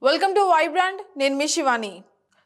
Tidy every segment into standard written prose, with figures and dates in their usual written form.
Welcome to Vibrant నేను మీ Shivani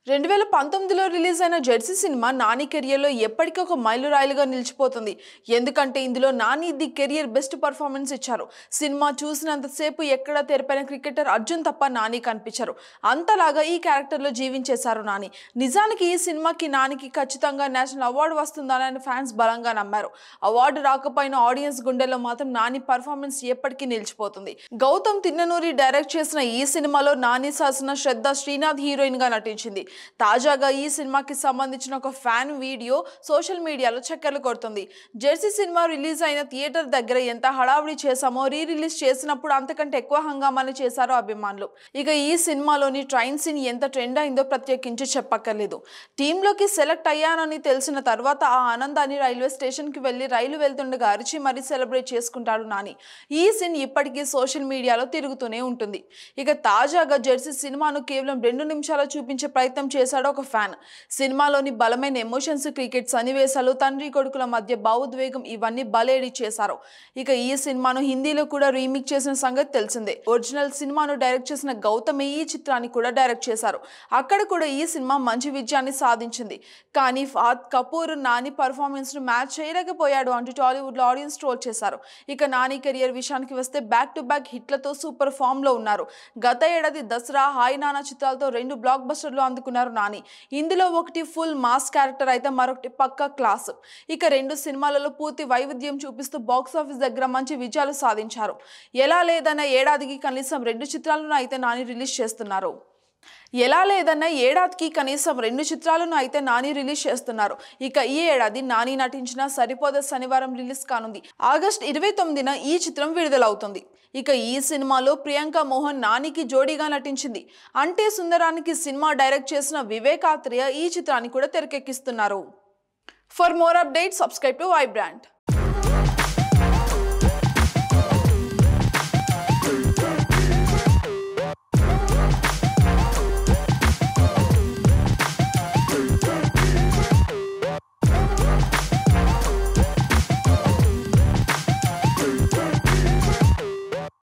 2019లో release అయిన Jersey cinema Nani కెరియర్లో ఎప్పటికీ ఒక మైలురాయిలుగా నిలిచిపోతుంది. ఎందుకంటే ఇందులో Nani the career best performance ఇచ్చారు. సినిమా చూసినంతసేపు ఎక్కడ తెరపైన క్రికెటర్ అర్జున్ తప్ప నాని కనిపించారు. అంతలాగా ఈ క్యారెక్టర్లో జీవించేశారు నాని. నిజానికి ఈ సినిమాకి నానికి ఖచ్చితంగా నేషనల్ అవార్డు వస్తుందని ఫ్యాన్స్ బలంగా నమ్మారు. అవార్డు రాకపోయిన ఆడియన్స్ గుండెల్లో మాత్రం నాని పర్ఫార్మెన్స్ ఎప్పటికీ నిలిచిపోతుంది. గౌతమ్ తిన్ననూరి డైరెక్ట్ చేసిన ఈ సినిమాలో నాని సరసన శ్రద్ధ శ్రీనాథ్ హీరోయిన్ గా నటించింది. తాజాగా ఈ సినిమాకి సంబంధించిన ఒక ఫ్యాన్ వీడియో సోషల్ మీడియాలో చక్కర్లు కొడుతుంది. జెర్సీ సినిమా రిలీజ్ అయిన థియేటర్ దగ్గర ఎంత హడావుడి చేశామో రీ రిలీజ్ చేసినప్పుడు అంతకంటే ఎక్కువ హంగామాలు చేశారు అభిమానులు. ఇక ఈ సినిమాలోని ట్రైన్ సీన్ ఎంత ట్రెండ్ అయిందో ప్రత్యేకించి చెప్పక్కర్లేదు. టీంలోకి సెలెక్ట్ అయ్యానని తెలిసిన తర్వాత ఆ ఆనందాన్ని రైల్వే స్టేషన్ కి వెళ్లి రైలు వెళ్తుండగా అరిచి మరీ సెలబ్రేట్ చేసుకుంటాడు నాని. ఈ సీన్ ఇప్పటికీ సోషల్ మీడియాలో తిరుగుతూనే ఉంటుంది. ఇక తాజాగా జెర్సీ సినిమాను కేవలం 2 నిమిషాలు చూపించే ప్రయత్నం చేశాడు ఒక ఫ్యాన్. సినిమాలోని బలమైన ఎమోషన్స్, క్రికెట్ సన్నివేశాలు, తండ్రి కొడుకుల మధ్య భావోద్వేగం ఇవన్నీ బలేడి చేశారు. ఇక ఈ సినిమాను హిందీలో కూడా రీమేక్ చేసిన సంగతి తెలిసిందే. ఒరిజినల్ సినిమాను డైరెక్ట్ చేసిన గౌతమే ఈ చిత్రాన్ని కూడా డైరెక్ట్ చేశారు. అక్కడ కూడా ఈ సినిమా మంచి విజయాన్ని సాధించింది. కానీ ఫహద్ కపూర్ నాని పర్ఫార్మెన్స్ ను మ్యాచ్ చేయలేకపోయాడు అంటూ టాలీవుడ్ లో ఆడియన్స్ ట్రోల్ చేశారు. ఇక నాని కెరియర్ విషయానికి వస్తే బ్యాక్ టు బ్యాక్ హిట్లతో సూపర్ ఫామ్ లో ఉన్నారు. గత ఏడాది దసరా, హాయ్ నానా చిత్రాలతో 2 బ్లాక్ బస్టర్లు అందుకున్నారు నాని. ఇందులో ఒకటి ఫుల్ మాస్ క్యారెక్టర్ అయితే మరొకటి పక్కా క్లాస్. ఇక 2 సినిమాలలో పూర్తి వైవిధ్యం చూపిస్తూ బాక్స్ ఆఫీస్ దగ్గర మంచి విజయాలు సాధించారు. ఎలా లేదన్న ఏడాదికి కనీసం 2 చిత్రాలను అయితే నాని రిలీజ్ చేస్తున్నారు. ఇక ఈ ఏడాది నాని నటించిన సరిపోద శనివారం రిలీజ్ కానుంది. ఆగస్టు 29న ఈ చిత్రం విడుదలవుతుంది. ఇక ఈ సినిమాలో ప్రియాంక మోహన్ నానికి జోడీగా నటించింది. అంటే సుందరానికి సినిమా డైరెక్ట్ చేసిన వివేక్ ఆత్రేయ ఈ చిత్రాన్ని కూడా తెరకెక్కిస్తున్నారు. For more updates subscribe to Vibrant.